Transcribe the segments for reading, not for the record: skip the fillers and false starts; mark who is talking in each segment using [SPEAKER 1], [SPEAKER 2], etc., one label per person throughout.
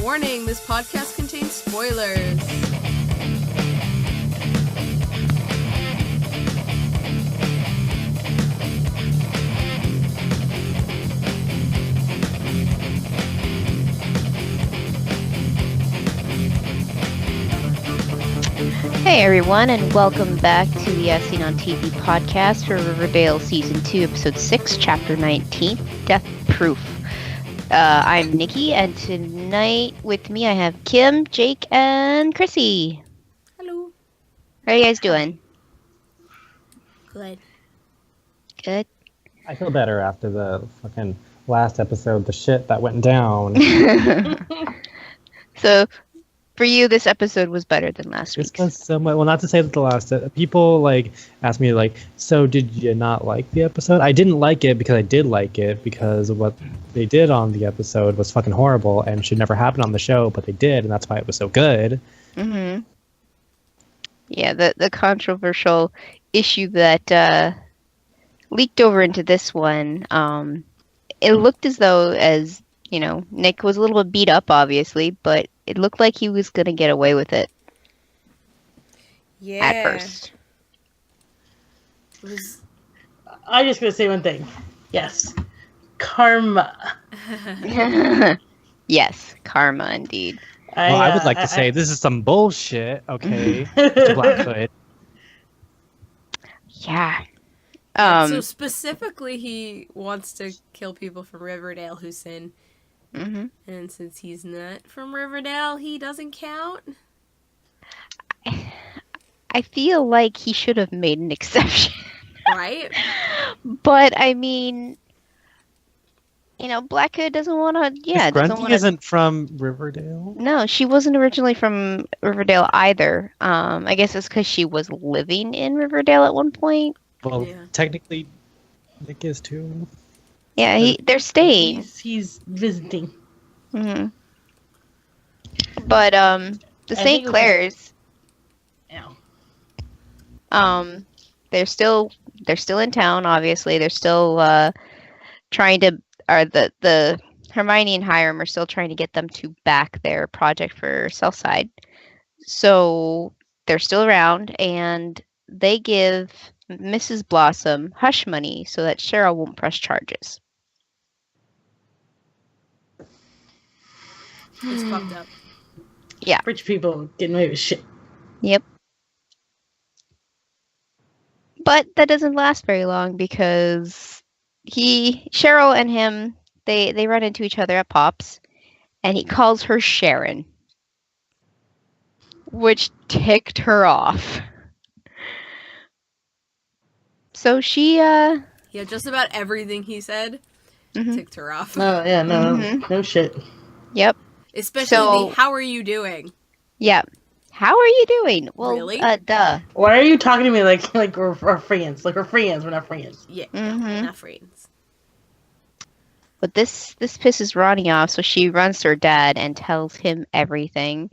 [SPEAKER 1] Warning, this podcast contains spoilers.
[SPEAKER 2] Hey everyone, and welcome back to the As Seen on TV podcast for Riverdale Season 2, Episode 6, Chapter 19, Death Proof. I'm Nikki, and tonight with me I have Kim, Jake, and Chrissy.
[SPEAKER 1] Hello.
[SPEAKER 2] How are you guys doing?
[SPEAKER 1] Good.
[SPEAKER 2] Good?
[SPEAKER 3] I feel better after the fucking last episode, the shit that went down.
[SPEAKER 2] So, for you, this episode was better than last
[SPEAKER 3] This
[SPEAKER 2] week's.
[SPEAKER 3] was somewhat, well, not to say that the last, people, asked me, so did you not like the episode? I didn't like it because I did like it, because what they did on the episode was fucking horrible and should never happen on the show, but they did, and that's why it was so good.
[SPEAKER 2] Mm-hmm. Yeah, the controversial issue that leaked over into this one, it looked as though, Nick was a little bit beat up, obviously, but it looked like he was going to get away with it
[SPEAKER 1] Yeah.
[SPEAKER 2] at first.
[SPEAKER 1] It was...
[SPEAKER 4] I'm just going to say one thing. Yes. Karma.
[SPEAKER 2] Yes, karma, indeed.
[SPEAKER 3] I would like to say this is some bullshit, okay, to Black Hood.
[SPEAKER 2] Yeah.
[SPEAKER 1] so specifically, he wants to kill people from Riverdale who sin.
[SPEAKER 2] Mm-hmm.
[SPEAKER 1] And since he's not from Riverdale, he doesn't count.
[SPEAKER 2] I feel like he should have made an exception.
[SPEAKER 1] Right?
[SPEAKER 2] But, I mean, Black Hood doesn't want to,
[SPEAKER 3] Miss Grunting isn't from Riverdale?
[SPEAKER 2] No, she wasn't originally from Riverdale either. I guess it's because she was living in Riverdale at one point.
[SPEAKER 3] Well,
[SPEAKER 1] Yeah.
[SPEAKER 3] technically, Nick is too.
[SPEAKER 2] Yeah, they're staying.
[SPEAKER 4] He's visiting.
[SPEAKER 2] Mm-hmm. But the
[SPEAKER 4] think
[SPEAKER 2] St.
[SPEAKER 4] it was-
[SPEAKER 2] Clairs,
[SPEAKER 4] Ow.
[SPEAKER 2] they're still in town. Obviously, they're still trying to. Or the Hermione and Hiram are still trying to get them to back their project for Southside. So they're still around, and they give Mrs. Blossom hush money so that Cheryl won't press charges.
[SPEAKER 1] It's fucked up.
[SPEAKER 4] Rich people getting away with shit.
[SPEAKER 2] Yep. But that doesn't last very long because Cheryl and him, they run into each other at Pop's, and he calls her Sharon, which ticked her off. So she,
[SPEAKER 1] Yeah, just about everything he said
[SPEAKER 2] mhm.
[SPEAKER 1] ticked her off.
[SPEAKER 4] No, yeah, no,
[SPEAKER 2] Mhm.
[SPEAKER 4] no shit.
[SPEAKER 2] Yep,
[SPEAKER 1] Especially how are you doing?
[SPEAKER 2] yep. How are you doing? Well,
[SPEAKER 1] Really?
[SPEAKER 2] Duh.
[SPEAKER 4] Why are you talking to me like we're friends? Like we're friends, we're not friends.
[SPEAKER 1] Yeah,
[SPEAKER 2] Mhm.
[SPEAKER 1] not friends.
[SPEAKER 2] But this pisses Ronnie off, so she runs to her dad and tells him everything.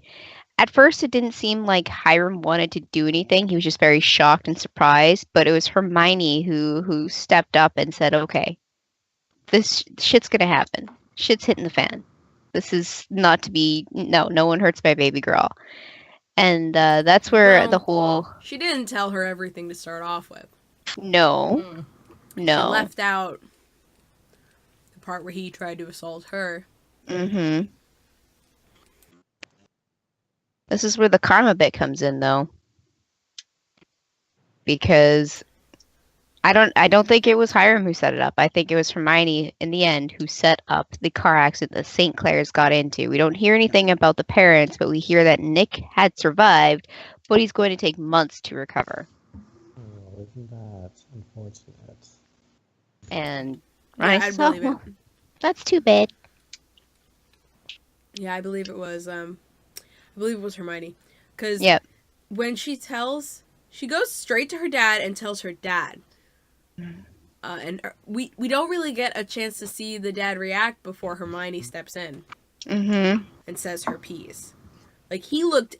[SPEAKER 2] At first, it didn't seem like Hiram wanted to do anything. He was just very shocked and surprised. But it was Hermione who stepped up and said, "Okay, this shit's gonna happen. Shit's hitting the fan. This is not to be. No one hurts my baby girl." And that's where
[SPEAKER 1] Well,
[SPEAKER 2] the whole
[SPEAKER 1] She didn't tell her everything to start off with.
[SPEAKER 2] no.
[SPEAKER 1] She left out the part where he tried to assault her.
[SPEAKER 2] Mm-hmm. This is where the karma bit comes in, though, because I don't think it was Hiram who set it up. I think it was Hermione in the end who set up the car accident that St. Clair's got into. We don't hear anything about the parents, but we hear that Nick had survived, but he's going to take months to recover.
[SPEAKER 3] Oh, isn't that unfortunate?
[SPEAKER 2] And
[SPEAKER 1] Yeah,
[SPEAKER 2] I
[SPEAKER 1] I
[SPEAKER 2] saw,
[SPEAKER 1] believe it.
[SPEAKER 2] that's too bad.
[SPEAKER 1] Yeah, I believe it was. I believe it was Hermione, because
[SPEAKER 2] Yep.
[SPEAKER 1] when she goes straight to her dad and tells her dad. And we don't really get a chance to see the dad react before Hermione steps in
[SPEAKER 2] Mm-hmm.
[SPEAKER 1] and says her piece. Like, he looked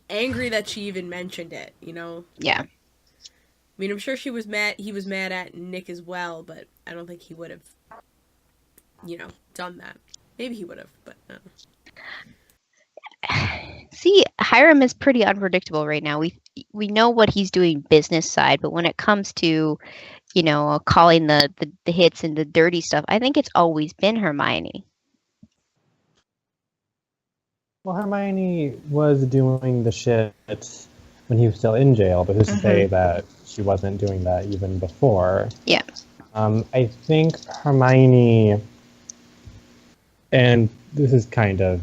[SPEAKER 1] angry that she even mentioned it,
[SPEAKER 2] Yeah.
[SPEAKER 1] I mean, I'm sure he was mad at Nick as well, but I don't think he would have, done that. Maybe he would have, but
[SPEAKER 2] See, Hiram is pretty unpredictable right now. We know what he's doing business side, but when it comes to, calling the hits and the dirty stuff, I think it's always been Hermione.
[SPEAKER 3] Well, Hermione was doing the shit when he was still in jail, but who's to say that she wasn't doing that even before?
[SPEAKER 2] Yeah.
[SPEAKER 3] I think Hermione, and this is kind of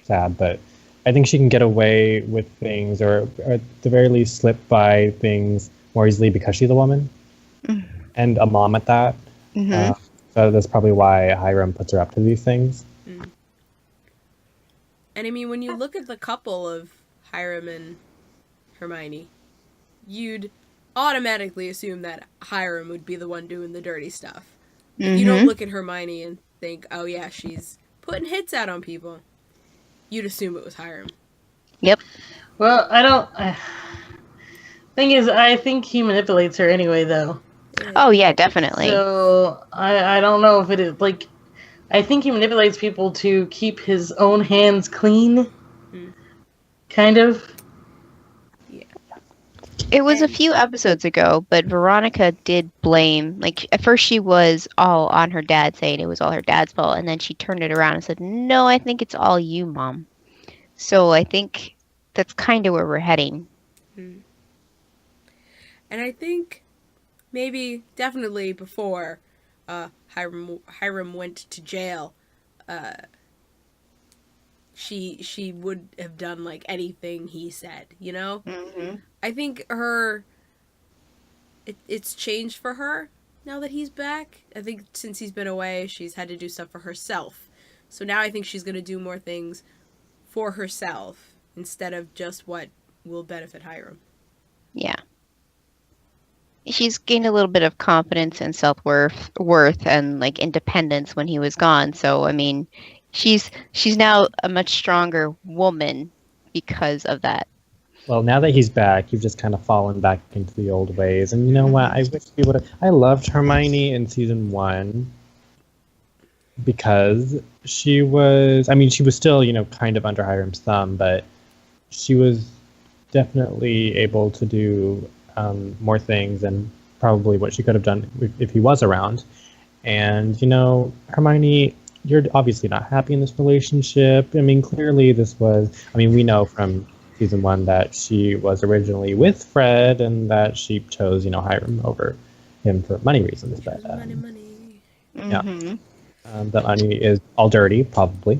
[SPEAKER 3] sad, but I think she can get away with things, or at the very least slip by things more easily because she's a woman and a mom at that. So that's probably why Hiram puts her up to these things.
[SPEAKER 1] And I mean, when you look at the couple of Hiram and Hermione, you'd automatically assume that Hiram would be the one doing the dirty stuff. You don't look at Hermione and think, oh yeah, she's putting hits out on people. You'd assume it was Hiram.
[SPEAKER 2] Yep.
[SPEAKER 4] Well, I don't. Thing is, I think he manipulates her anyway, though.
[SPEAKER 2] Oh yeah, definitely.
[SPEAKER 4] So I don't know if it is like. I think he manipulates people to keep his own hands clean. Kind of.
[SPEAKER 1] Yeah.
[SPEAKER 2] It was a few episodes ago, but Veronica did blame, like, at first she was all on her dad, saying it was all her dad's fault, and then she turned it around and said, no, I think it's all you, Mom. So I think that's kind of where we're heading.
[SPEAKER 1] And I think maybe, definitely before Hiram went to jail, she would have done, like, anything he said, you know? I think it's changed for her now that he's back. I think since he's been away, she's had to do stuff for herself. So now I think she's going to do more things for herself instead of just what will benefit Hiram.
[SPEAKER 2] Yeah. She's gained a little bit of confidence and self-worth and, like, independence when he was gone. So, I mean, she's now a much stronger woman because of that.
[SPEAKER 3] Well, now that he's back, you've just kind of fallen back into the old ways. And you know what? I wish we would have. I loved Hermione in season 1 because she was. I mean, she was still, kind of under Hiram's thumb, but she was definitely able to do more things than probably what she could have done if he was around. And, Hermione, you're obviously not happy in this relationship. I mean, clearly this was. I mean, we know from season 1 that she was originally with Fred and that she chose, Hiram over him for money reasons. But
[SPEAKER 1] Money.
[SPEAKER 3] yeah, that money is all dirty, probably.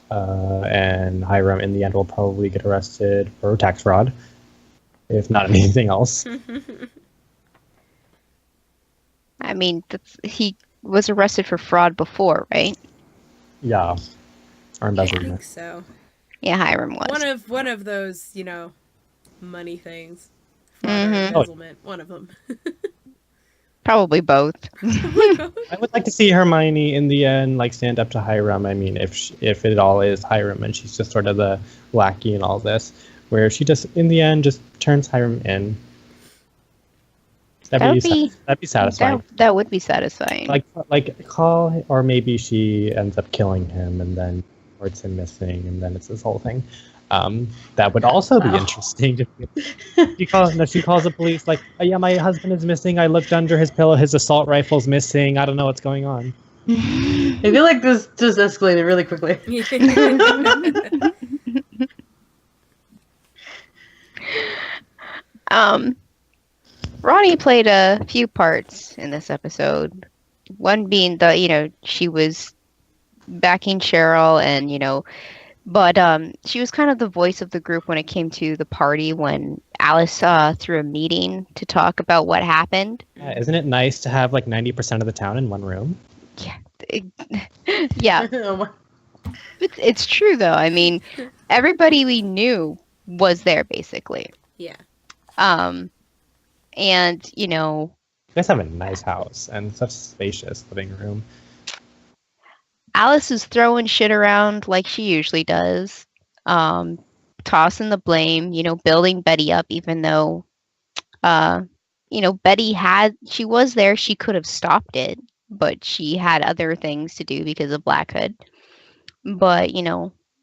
[SPEAKER 3] And Hiram, in the end, will probably get arrested for tax fraud, if not anything else.
[SPEAKER 2] I mean, he was arrested for fraud before, right?
[SPEAKER 3] Yeah, or
[SPEAKER 1] I
[SPEAKER 3] embezzlement.
[SPEAKER 1] think so.
[SPEAKER 2] Yeah, Hiram was.
[SPEAKER 1] One of those, money things. Fraud or embezzlement. One of them.
[SPEAKER 2] Probably both.
[SPEAKER 3] I would like to see Hermione in the end, like, stand up to Hiram. I mean, if it all is Hiram and she's just sort of the lackey in all this, where she just, in the end, just turns Hiram in. That'd be satisfying.
[SPEAKER 2] That would be satisfying.
[SPEAKER 3] Like call, or maybe she ends up killing him and then reports him missing, and then it's this whole thing. That would also be interesting. She calls the police like, oh, yeah, my husband is missing. I looked under his pillow. His assault rifle's missing. I don't know what's going on.
[SPEAKER 4] I feel like this just escalated really quickly.
[SPEAKER 2] Ronnie played a few parts in this episode. One being she was backing Cheryl and, but she was kind of the voice of the group when it came to the party when Alice threw a meeting to talk about what happened.
[SPEAKER 3] Yeah, isn't it nice to have like 90% of the town in one room?
[SPEAKER 2] Yeah. Yeah. It's true, though. I mean, everybody we knew was there, basically.
[SPEAKER 1] Yeah.
[SPEAKER 2] And,
[SPEAKER 3] You guys have a nice house and such spacious living room.
[SPEAKER 2] Alice is throwing shit around like she usually does, tossing the blame, building Betty up, even though, Betty she was there, she could have stopped it, but she had other things to do because of Black Hood. But,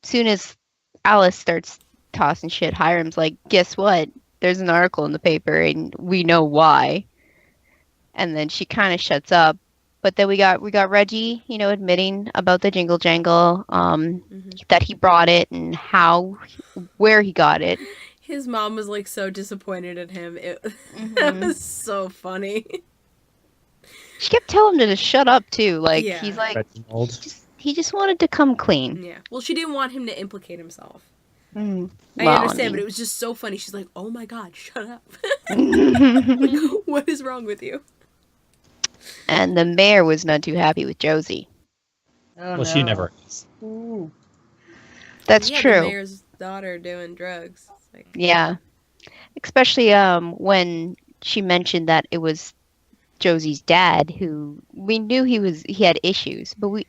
[SPEAKER 2] soon as Alice starts tossing shit. Hiram's like, guess what? There's an article in the paper and we know why. And then she kind of shuts up. But then we got Reggie, admitting about the jingle jangle, that he brought it and where he got it.
[SPEAKER 1] His mom was like so disappointed at him. That was so funny.
[SPEAKER 2] She kept telling him to shut up too. Like
[SPEAKER 1] Yeah.
[SPEAKER 2] he's like
[SPEAKER 3] Reginald.
[SPEAKER 2] he just wanted to come clean.
[SPEAKER 1] Yeah. Well, she didn't want him to implicate himself.
[SPEAKER 2] Mm.
[SPEAKER 1] I
[SPEAKER 2] Well,
[SPEAKER 1] understand,
[SPEAKER 2] mean-
[SPEAKER 1] but it was just so funny. She's like, "Oh my god, shut up! Like, what is wrong with you?"
[SPEAKER 2] And the mayor was not too happy with Josie.
[SPEAKER 4] Oh,
[SPEAKER 3] Well, she never is.
[SPEAKER 4] Ooh.
[SPEAKER 2] That's
[SPEAKER 1] Yeah,
[SPEAKER 2] true.
[SPEAKER 1] The mayor's daughter doing drugs. It's like,
[SPEAKER 2] Yeah. Especially when she mentioned that it was Josie's dad, who we knew he had issues, but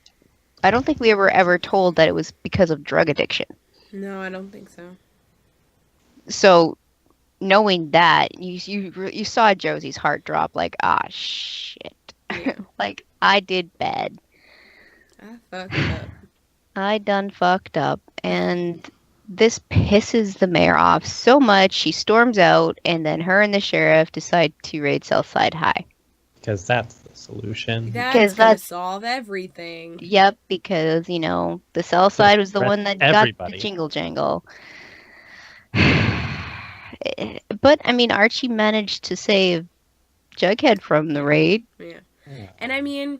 [SPEAKER 2] I don't think we were ever told that it was because of drug addiction.
[SPEAKER 1] no, I don't think so.
[SPEAKER 2] So knowing that, you saw Josie's heart drop, like, ah, shit.
[SPEAKER 1] Yeah.
[SPEAKER 2] Like, I did bad.
[SPEAKER 1] I fucked up.
[SPEAKER 2] I done fucked up. And this pisses the mayor off so much, she storms out, and then her and the sheriff decide to raid Southside High.
[SPEAKER 3] Because that's the solution.
[SPEAKER 1] That's
[SPEAKER 2] Because
[SPEAKER 1] gonna
[SPEAKER 2] that's-
[SPEAKER 1] solve everything.
[SPEAKER 2] Yep, because, the Southside was the one that got
[SPEAKER 3] Everybody.
[SPEAKER 2] the jingle jangle. But, I mean, Archie managed to save Jughead from the raid.
[SPEAKER 1] Yeah.
[SPEAKER 3] Yeah.
[SPEAKER 1] And I mean,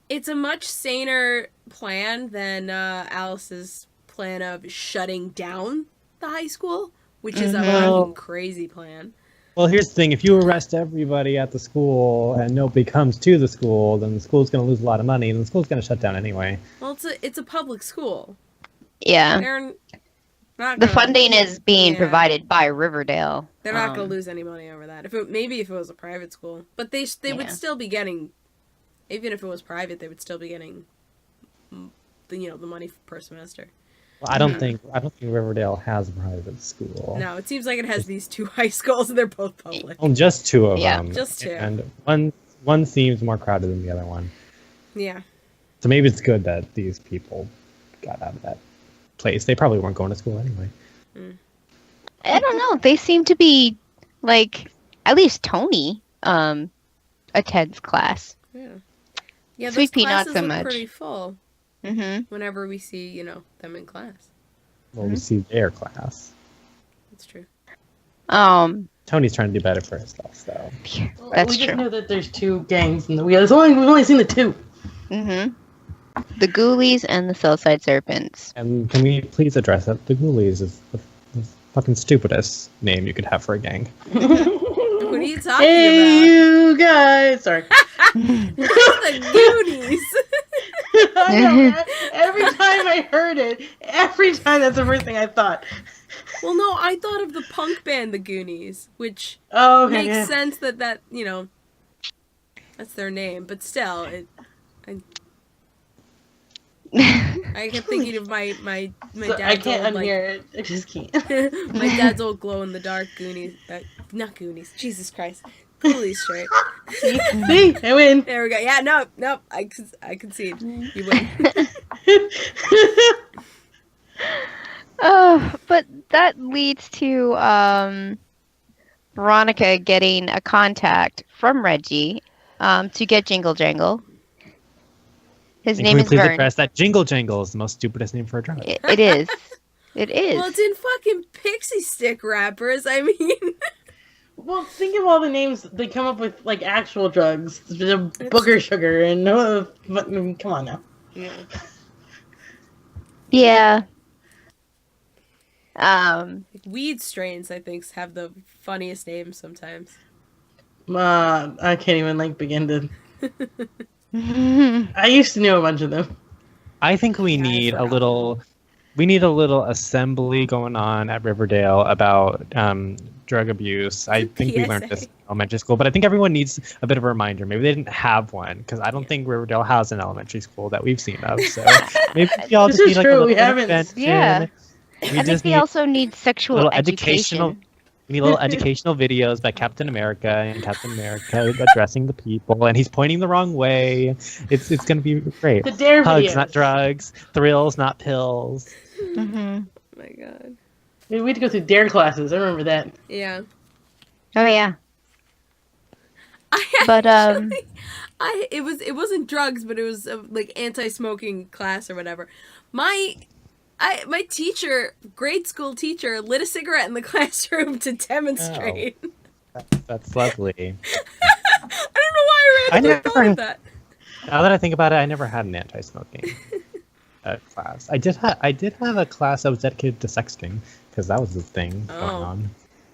[SPEAKER 1] it's a much saner plan than Alice's plan of shutting down the high school, which is a fucking crazy plan.
[SPEAKER 3] Well, here's the thing. If you arrest everybody at the school and nobody comes to the school, then the school's going to lose a lot of money, and the school's going to shut down anyway.
[SPEAKER 1] Well, it's a public school.
[SPEAKER 2] Yeah.
[SPEAKER 1] They're not
[SPEAKER 2] The
[SPEAKER 1] gonna-
[SPEAKER 2] funding is being
[SPEAKER 1] Yeah.
[SPEAKER 2] provided by Riverdale.
[SPEAKER 1] They're not going to lose any money over that. If it was a private school, but they
[SPEAKER 2] Yeah.
[SPEAKER 1] would still be getting, even if it was private, they would still be getting, the money per semester.
[SPEAKER 3] Well, I don't think Riverdale has a private school.
[SPEAKER 1] No, it seems like it has these two high schools, and they're both public.
[SPEAKER 3] Well, just two of
[SPEAKER 2] Yeah.
[SPEAKER 3] them.
[SPEAKER 1] Just two.
[SPEAKER 3] And one seems more crowded than the other one.
[SPEAKER 1] Yeah.
[SPEAKER 3] So maybe it's good that these people got out of that place. They probably weren't going to school anyway.
[SPEAKER 2] I don't know. They seem to be, like, at least Tony attends class.
[SPEAKER 1] Yeah. Yeah,
[SPEAKER 2] Sweet
[SPEAKER 1] those
[SPEAKER 2] Pea, not
[SPEAKER 1] classes
[SPEAKER 2] so
[SPEAKER 1] look
[SPEAKER 2] much.
[SPEAKER 1] pretty full
[SPEAKER 2] Mm-hmm.
[SPEAKER 1] whenever we see, them in class.
[SPEAKER 3] Well, we see their class.
[SPEAKER 1] That's true.
[SPEAKER 3] Tony's trying to do better for himself, though.
[SPEAKER 2] That's
[SPEAKER 4] we just
[SPEAKER 2] true.
[SPEAKER 4] know that there's two gangs, and we've only seen the two.
[SPEAKER 2] Mm-hmm. The Ghoulies and the Southside Serpents.
[SPEAKER 3] And can we please address that? The Ghoulies is the fucking stupidest name you could have for a gang.
[SPEAKER 1] What are you talking
[SPEAKER 4] Hey, you guys! Sorry.
[SPEAKER 1] about? The Goonies.
[SPEAKER 4] I know, every time I heard it, that's the first thing I thought.
[SPEAKER 1] Well, no, I thought of the punk band, the Goonies, which
[SPEAKER 4] Oh, okay.
[SPEAKER 1] makes
[SPEAKER 4] yeah.
[SPEAKER 1] sense that that's their name. But still, I kept thinking of my
[SPEAKER 4] So,
[SPEAKER 1] dad's
[SPEAKER 4] I can't
[SPEAKER 1] old,
[SPEAKER 4] unhear it. I just can't.
[SPEAKER 1] my dad's old glow in the dark Goonies. Not Goonies. Jesus Christ. Ghoulies straight.
[SPEAKER 4] See? I win.
[SPEAKER 1] There we go. Yeah, nope. I concede. You win.
[SPEAKER 2] But that leads to Veronica getting a contact from Reggie to get Jingle Jangle. His
[SPEAKER 3] And
[SPEAKER 2] name
[SPEAKER 3] can we
[SPEAKER 2] is
[SPEAKER 3] please
[SPEAKER 2] Vern.
[SPEAKER 3] address that Jingle Jangle is the most stupidest name for a drug.
[SPEAKER 2] It is. It is.
[SPEAKER 1] Well, it's in fucking pixie stick wrappers. I mean,
[SPEAKER 4] Well, think of all the names they come up with, like actual drugs, the booger sugar, and come on now.
[SPEAKER 2] Yeah.
[SPEAKER 1] weed strains, I think, have the funniest names sometimes.
[SPEAKER 4] I can't even begin to. I used to know a bunch of them.
[SPEAKER 3] I think we need a little assembly going on at Riverdale about drug abuse. I think we learned this in elementary school, but I think everyone needs a bit of a reminder. Maybe they didn't have one, because I don't think Riverdale has an elementary school that we've seen of. So maybe we all
[SPEAKER 4] This
[SPEAKER 3] just
[SPEAKER 4] is
[SPEAKER 3] need
[SPEAKER 4] true,
[SPEAKER 3] a little
[SPEAKER 4] we haven't.
[SPEAKER 3] intervention.
[SPEAKER 2] Yeah.
[SPEAKER 3] We
[SPEAKER 2] I think
[SPEAKER 3] just
[SPEAKER 2] we
[SPEAKER 3] need
[SPEAKER 2] also need sexual
[SPEAKER 3] little
[SPEAKER 2] education.
[SPEAKER 3] we need little educational videos by Captain America and Captain America addressing the people, and he's pointing the wrong way. It's gonna be great.
[SPEAKER 4] The Dare
[SPEAKER 3] Hugs,
[SPEAKER 4] videos.
[SPEAKER 3] not drugs. Thrills, not pills.
[SPEAKER 2] Mm-hmm.
[SPEAKER 1] my god.
[SPEAKER 4] We had to go through dare classes. I remember that.
[SPEAKER 1] Yeah.
[SPEAKER 2] Oh yeah.
[SPEAKER 1] But
[SPEAKER 2] But
[SPEAKER 1] it wasn't drugs, but it was like anti-smoking class or whatever. My teacher, grade school teacher, lit a cigarette in the classroom to demonstrate.
[SPEAKER 3] Oh, that's lovely.
[SPEAKER 1] I don't know why I randomly thought of that.
[SPEAKER 3] Now that I think about it, I never had an anti-smoking class. I did have a class that was dedicated to sexting because that was the thing going on.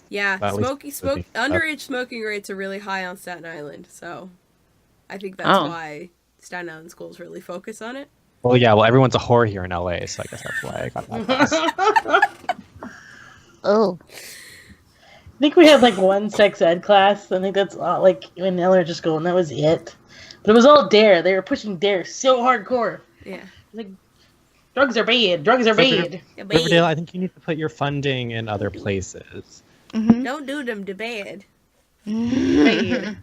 [SPEAKER 1] Yeah,
[SPEAKER 3] Well,
[SPEAKER 1] underage smoking rates are really high on Staten Island, so I think that's why Staten Island schools really focus on it.
[SPEAKER 3] Well, yeah, everyone's a whore here in LA, so I guess that's why I got that class.
[SPEAKER 2] oh,
[SPEAKER 4] I think we had like one sex ed class. I think that's like in elementary school, and that was it. But it was all dare. They were pushing dare so hardcore.
[SPEAKER 1] Yeah.
[SPEAKER 4] Like, drugs are bad. Drugs are bad.
[SPEAKER 3] Riverdale, I think you need to put your funding in other places.
[SPEAKER 2] mm-hmm.
[SPEAKER 1] Don't do them to bad.
[SPEAKER 4] Bad.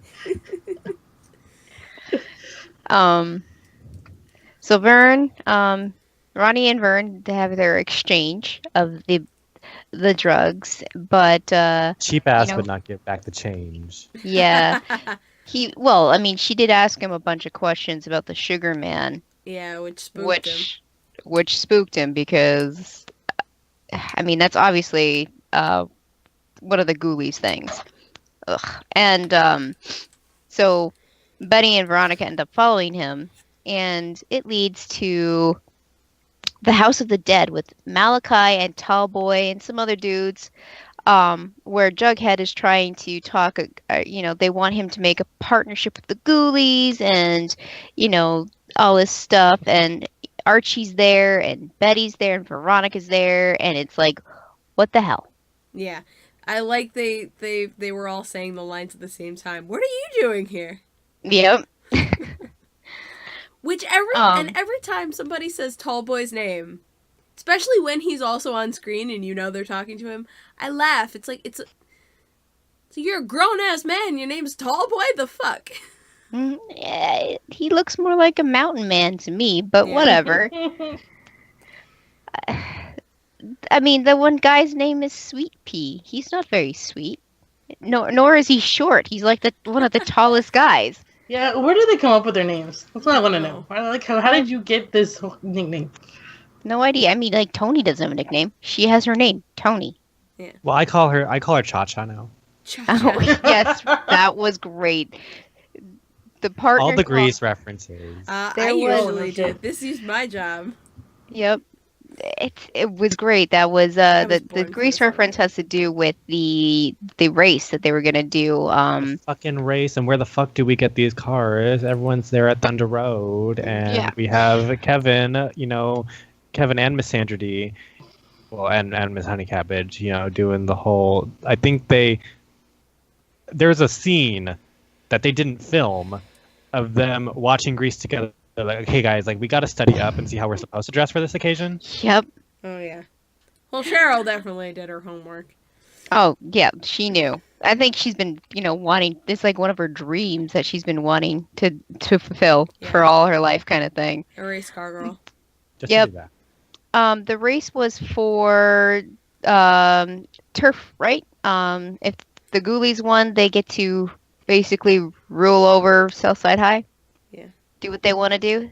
[SPEAKER 2] So Vern, Ronnie and Vern, they have their exchange of the drugs, but
[SPEAKER 3] Cheap ass would not give back the change.
[SPEAKER 2] yeah, she did ask him a bunch of questions about the Sugar Man.
[SPEAKER 1] Yeah, which spooked him.
[SPEAKER 2] Which spooked him because, I mean, that's obviously one of the Ghoulies things. Ugh. And so Betty and Veronica end up following him, and it leads to the House of the Dead with Malachi and Tallboy and some other dudes, where Jughead is trying to talk, they want him to make a partnership with the Ghoulies and, all this stuff. And Archie's there and Betty's there and Veronica's there. And it's like, what the hell?
[SPEAKER 1] Yeah. I like they were all saying the lines at the same time. What are you doing here?
[SPEAKER 2] Yep.
[SPEAKER 1] Which every time somebody says Tallboy's name, especially when he's also on screen and they're talking to him, I laugh. It's like so you're a grown ass man. Your name's Tallboy. The fuck?
[SPEAKER 2] Yeah, he looks more like a mountain man to me, but whatever. I mean, the one guy's name is Sweet Pea. He's not very sweet. No, nor is he short. He's like one of the tallest guys.
[SPEAKER 4] Yeah, where do they come up with their names? That's what I want to know. Like, how did you get this nickname?
[SPEAKER 2] No idea. I mean, like, Tony doesn't have a nickname. She has her name, Tony.
[SPEAKER 1] Yeah.
[SPEAKER 3] Well, I call her Cha-Cha now.
[SPEAKER 2] Cha-Cha. Oh, yes, that was great. The partner.
[SPEAKER 3] All the Grease references.
[SPEAKER 1] I usually do. This is my job.
[SPEAKER 2] Yep. It was great. That was the Grease reference has to do with the race that they were gonna do.
[SPEAKER 3] Fucking race, and where the fuck do we get these cars? Everyone's there at Thunder Road, and we have Kevin, Kevin and Miss Sandra D, well, and Miss Honey Cabbage, doing the whole. I think there's a scene that they didn't film of them watching Grease together. They're like, okay, guys, we got to study up and see how we're supposed to dress for this occasion.
[SPEAKER 2] Yep.
[SPEAKER 1] Oh, yeah. Well, Cheryl definitely did her homework.
[SPEAKER 2] Oh, yeah, she knew. I think she's been, wanting, it's like one of her dreams that she's been wanting to fulfill for all her life kind of thing.
[SPEAKER 1] A race car girl.
[SPEAKER 3] Just to do that.
[SPEAKER 2] The race was for turf, right? If the Ghoulies won, they get to basically rule over Southside High.
[SPEAKER 1] Yeah. Do
[SPEAKER 2] what they want to do.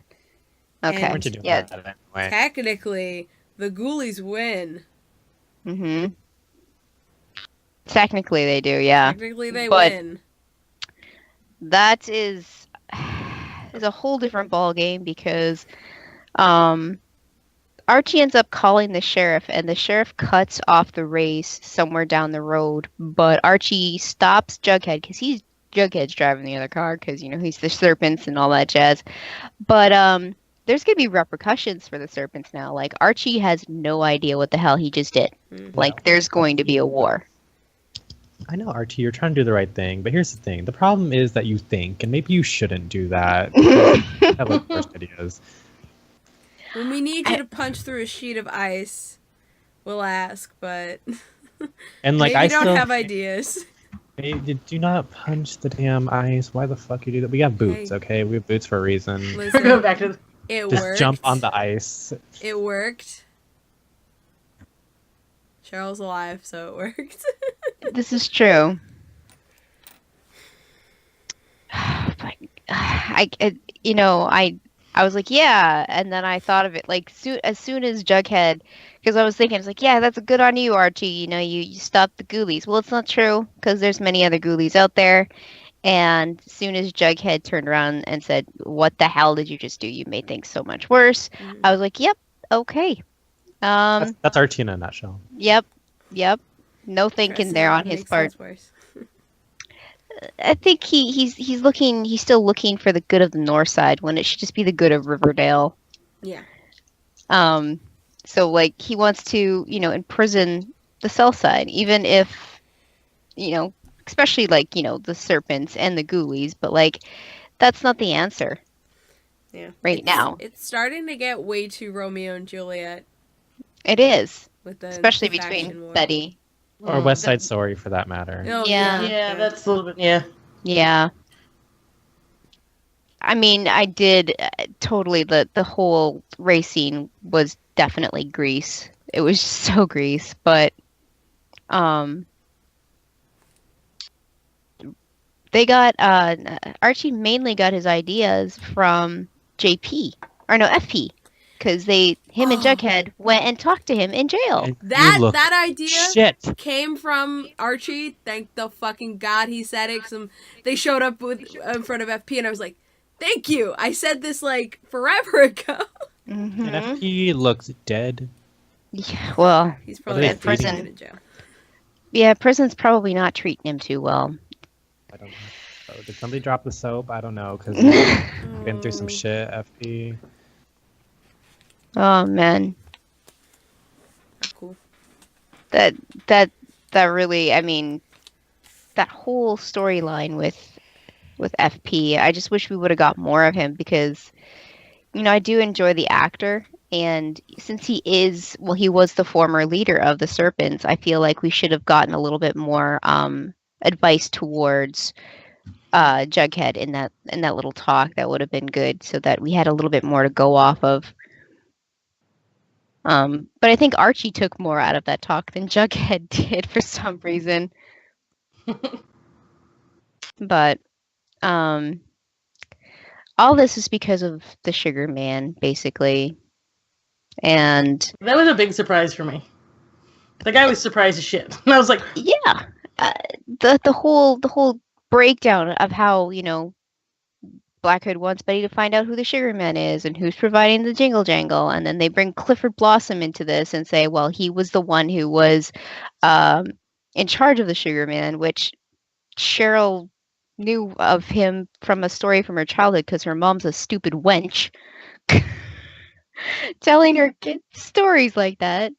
[SPEAKER 2] Okay.
[SPEAKER 1] Yeah. Anyway. Technically, the Ghoulies win.
[SPEAKER 2] Mm-hmm. Technically, they do. Yeah.
[SPEAKER 1] Technically, they win.
[SPEAKER 2] That is a whole different ball game because Archie ends up calling the sheriff, and the sheriff cuts off the race somewhere down the road. But Archie stops Jughead because Jughead's driving the other car because he's the Serpents and all that jazz. But there's gonna be repercussions for the Serpents now. Like Archie has no idea what the hell he just did. Mm-hmm. Like there's going to be a war.
[SPEAKER 3] I know, Archie, you're trying to do the right thing, but here's the thing: the problem is that you think, and maybe you shouldn't do that. Have worst ideas.
[SPEAKER 1] When we need you to punch through a sheet of ice, we'll ask, but
[SPEAKER 3] and
[SPEAKER 1] maybe I don't have ideas.
[SPEAKER 3] Hey, do not punch the damn ice. Why the fuck you do that? We got boots, okay? We have boots for a reason.
[SPEAKER 1] Listen,
[SPEAKER 4] go back to
[SPEAKER 1] it
[SPEAKER 3] just
[SPEAKER 1] worked.
[SPEAKER 3] Jump on the ice.
[SPEAKER 1] It worked. Cheryl's alive, so it worked.
[SPEAKER 2] This is true. But, I was like, yeah, and then I thought of it like as soon as Jughead, because I was thinking, I was like, yeah, that's good on you, Archie. You stopped the ghoulies. Well, it's not true because there's many other ghoulies out there. And as soon as Jughead turned around and said, "What the hell did you just do? You made things so much worse." I was like, "Yep, okay."
[SPEAKER 3] That's Archie in a nutshell.
[SPEAKER 2] Yep. No thinking there on his part. I think he's still looking for the good of the North Side when it should just be the good of Riverdale.
[SPEAKER 1] Yeah.
[SPEAKER 2] So like he wants to, imprison the South Side, even if, especially like, the serpents and the ghoulies, but like that's not the answer.
[SPEAKER 1] Yeah.
[SPEAKER 2] Right now.
[SPEAKER 1] It's starting to get way too Romeo and Juliet.
[SPEAKER 2] It is.
[SPEAKER 1] With the
[SPEAKER 2] especially between
[SPEAKER 1] war.
[SPEAKER 2] Betty.
[SPEAKER 3] Or West Side Story, for that matter.
[SPEAKER 1] Oh,
[SPEAKER 4] Yeah, that's a little bit, yeah.
[SPEAKER 2] Yeah. I mean, I did totally, the whole race scene was definitely Grease. It was so Grease, but, they got, Archie mainly got his ideas from JP, or no, FP. Because him and Jughead went and talked to him in jail.
[SPEAKER 1] That idea came from Archie. Thank the fucking God he said it. Cause they showed up in front of FP and I was like, thank you. I said this like forever ago.
[SPEAKER 2] Mm-hmm.
[SPEAKER 3] And FP looks dead.
[SPEAKER 2] Yeah, well,
[SPEAKER 1] he's probably
[SPEAKER 2] in prison.
[SPEAKER 1] In jail.
[SPEAKER 2] Yeah, prison's probably not treating him too well.
[SPEAKER 3] I don't know. So did somebody drop the soap? I don't know, because I've been through some shit, FP.
[SPEAKER 2] Oh man.
[SPEAKER 1] Cool.
[SPEAKER 2] That really, I mean, that whole storyline with FP, I just wish we would have got more of him because, I do enjoy the actor, and since he was the former leader of the Serpents, I feel like we should have gotten a little bit more advice towards Jughead in that little talk. That would have been good, so that we had a little bit more to go off of. But I think Archie took more out of that talk than Jughead did for some reason. But all this is because of the Sugar Man, basically. And
[SPEAKER 4] that was a big surprise for me. The guy was surprised as shit. And I was like,
[SPEAKER 2] yeah, the whole breakdown of how Black Hood wants Betty to find out who the Sugar Man is and who's providing the jingle jangle, and then they bring Clifford Blossom into this and say, well, he was the one who was in charge of the Sugar Man, which Cheryl knew of him from a story from her childhood because her mom's a stupid wench telling her kids stories like that.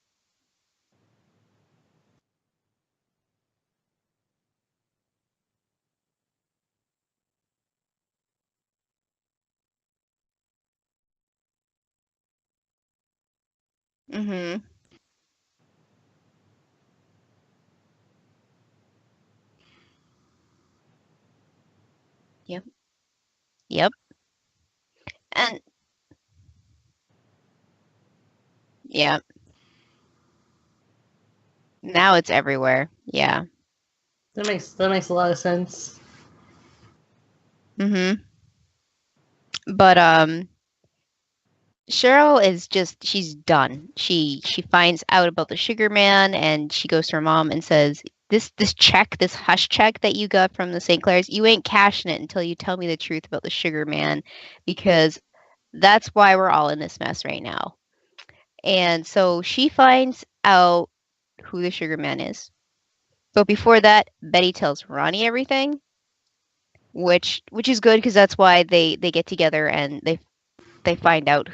[SPEAKER 2] Mm-hmm. Yep. And yeah. Now it's everywhere. Yeah.
[SPEAKER 4] That makes a lot of sense.
[SPEAKER 2] Mm-hmm. But Cheryl is she's done. She finds out about the Sugar Man and she goes to her mom and says, This check, this hush check that you got from the St. Clairs, you ain't cashing it until you tell me the truth about the Sugar Man, because that's why we're all in this mess right now. And so she finds out who the Sugar Man is. But before that, Betty tells Ronnie everything, which is good because that's why they get together and they find out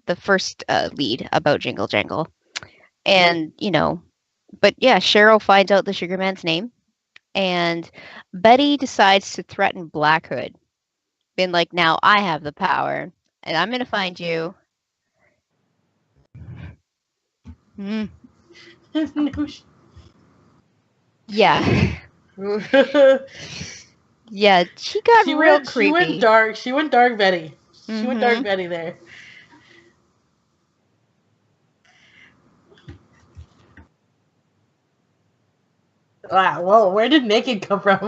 [SPEAKER 2] the first lead about Jingle Jangle. And, but yeah, Cheryl finds out the Sugar Man's name, and Betty decides to threaten Black Hood, being like, now I have the power, and I'm going to find you. Mm. Yeah. Yeah, she got real creepy.
[SPEAKER 4] She went dark. She went dark Betty. She went dark Betty there. Wow, well, where did Nikki come from?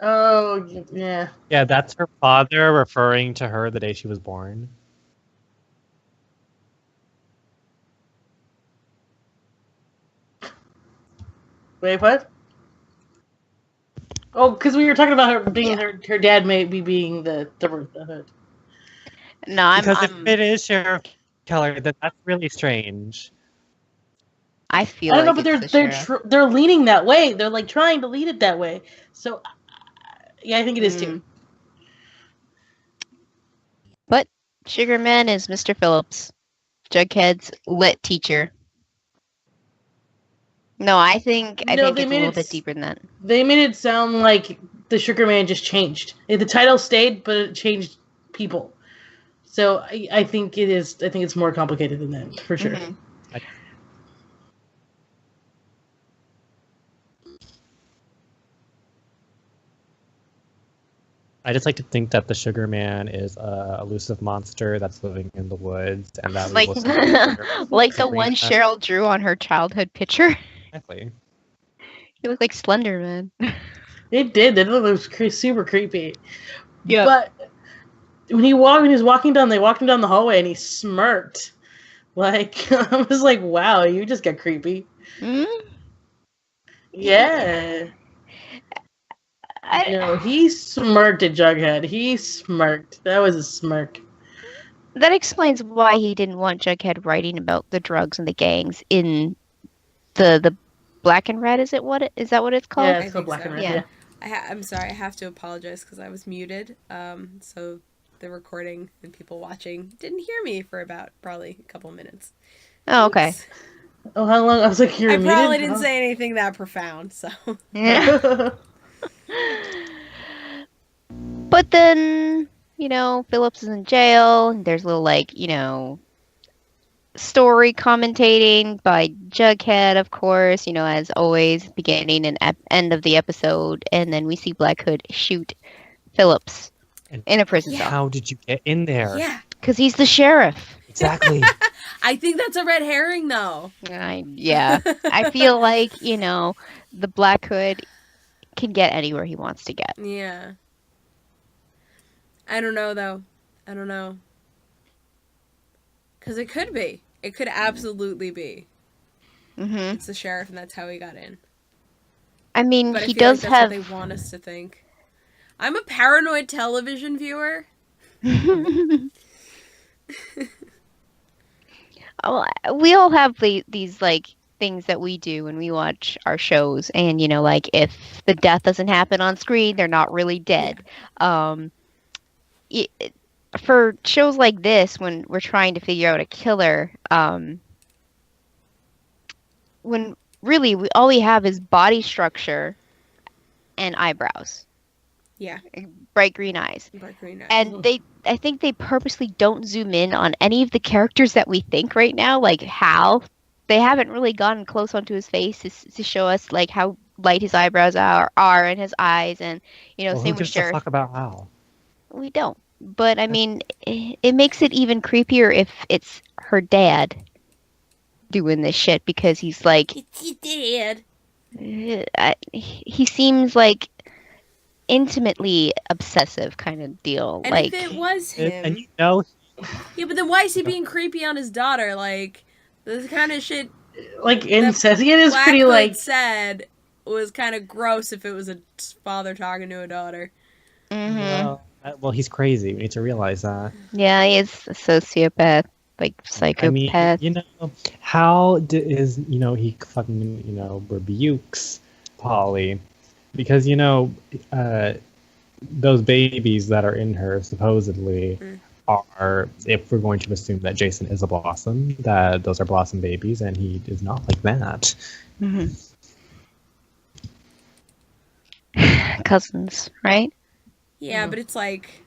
[SPEAKER 4] Oh, yeah.
[SPEAKER 3] Yeah, that's her father referring to her the day she was born.
[SPEAKER 4] Wait, what? Oh, because we were talking about her being her dad maybe being the
[SPEAKER 2] No,
[SPEAKER 3] Because if it is Sheriff Keller, then that's really strange.
[SPEAKER 2] I feel
[SPEAKER 4] I don't know,
[SPEAKER 2] like
[SPEAKER 4] but
[SPEAKER 2] it's the sheriff.
[SPEAKER 4] they're leaning that way. They're like trying to lead it that way. So, yeah, I think it is too.
[SPEAKER 2] But Sugarman is Mr. Phillips, Jughead's lit teacher. No, I think
[SPEAKER 4] No,
[SPEAKER 2] it's
[SPEAKER 4] they
[SPEAKER 2] a
[SPEAKER 4] made
[SPEAKER 2] little
[SPEAKER 4] it
[SPEAKER 2] bit deeper than that.
[SPEAKER 4] They made it sound like the Sugar Man just changed. The title stayed, but it changed people. So I think it is. I think it's more complicated than that for sure.
[SPEAKER 2] Mhm.
[SPEAKER 3] I just like to think that the Sugar Man is a elusive monster that's living in the woods, and that we
[SPEAKER 2] Like,
[SPEAKER 3] will see later.
[SPEAKER 2] like the one Cheryl drew on her childhood picture.
[SPEAKER 3] Exactly.
[SPEAKER 2] He looked like Slender Man.
[SPEAKER 4] It did. It was super creepy.
[SPEAKER 2] Yeah.
[SPEAKER 4] But when he was walking down, they walked him down the hallway, and he smirked. Like I was like, "Wow, you just got creepy."
[SPEAKER 2] Mm?
[SPEAKER 4] Yeah. No, he smirked at Jughead. He smirked. That was a smirk.
[SPEAKER 2] That explains why he didn't want Jughead writing about the drugs and the gangs in the Black and Red. Is that what it's called?
[SPEAKER 4] Yeah,
[SPEAKER 1] I
[SPEAKER 4] it's called
[SPEAKER 1] think
[SPEAKER 4] Black
[SPEAKER 1] so.
[SPEAKER 4] and Red.
[SPEAKER 2] Yeah.
[SPEAKER 1] I'm sorry, I have to apologize because I was muted. So the recording and people watching didn't hear me for about probably a couple minutes.
[SPEAKER 2] Oh, okay.
[SPEAKER 1] Oops.
[SPEAKER 4] Oh, how long? I was like, "You're
[SPEAKER 1] I
[SPEAKER 4] muted?"
[SPEAKER 1] probably didn't say anything that profound, so.
[SPEAKER 2] Yeah. But then, Phillips is in jail. There's a little, story commentating by Jughead, of course, as always, beginning and end of the episode. And then we see Black Hood shoot Phillips in a prison cell.
[SPEAKER 3] How did you get in there?
[SPEAKER 1] Yeah.
[SPEAKER 2] Because he's the sheriff.
[SPEAKER 3] Exactly.
[SPEAKER 1] I think that's a red herring, though.
[SPEAKER 2] Yeah. I feel like, the Black Hood can get anywhere he wants to get.
[SPEAKER 1] Yeah. I don't know, though. I don't know. Because it could be. It could absolutely be.
[SPEAKER 2] Mm-hmm.
[SPEAKER 1] It's the sheriff, and that's how he got in.
[SPEAKER 2] I mean,
[SPEAKER 1] But
[SPEAKER 2] he
[SPEAKER 1] I feel
[SPEAKER 2] does
[SPEAKER 1] like that's
[SPEAKER 2] have.
[SPEAKER 1] what they want us to think. I'm a paranoid television viewer.
[SPEAKER 2] We all have these things that we do when we watch our shows, and if the death doesn't happen on screen, they're not really dead. Yeah. For shows like this, when we're trying to figure out a killer, when really all we have is body structure and eyebrows.
[SPEAKER 1] Yeah.
[SPEAKER 2] Bright green eyes.
[SPEAKER 1] Bright green eyes.
[SPEAKER 2] And I think they purposely don't zoom in on any of the characters that we think right now, like Hal. They haven't really gotten close onto his face to show us how light his eyebrows are and his eyes, and same
[SPEAKER 3] who
[SPEAKER 2] with
[SPEAKER 3] gives
[SPEAKER 2] Sheriff.
[SPEAKER 3] a fuck about Hal?
[SPEAKER 2] We don't. But I mean, it makes it even creepier if it's her dad doing this shit, because he's like,
[SPEAKER 1] it's your dad.
[SPEAKER 2] He seems like intimately obsessive kind of deal.
[SPEAKER 1] And if it was him,
[SPEAKER 3] and
[SPEAKER 1] yeah, but then why is he being creepy on his daughter? Like, this kind of shit,
[SPEAKER 4] like incest. It is
[SPEAKER 1] Black
[SPEAKER 4] pretty
[SPEAKER 1] Hood said was kind of gross if it was a father talking to a daughter.
[SPEAKER 2] Mm-hmm.
[SPEAKER 3] Well, he's crazy. We need to realize that.
[SPEAKER 2] Yeah, he is a sociopath, psychopath.
[SPEAKER 3] I mean, how is he fucking rebukes Polly, because those babies that are in her supposedly are, if we're going to assume that Jason is a Blossom, that those are Blossom babies, and he is not like that.
[SPEAKER 2] Mm-hmm. Cousins, right?
[SPEAKER 1] Yeah, but it's like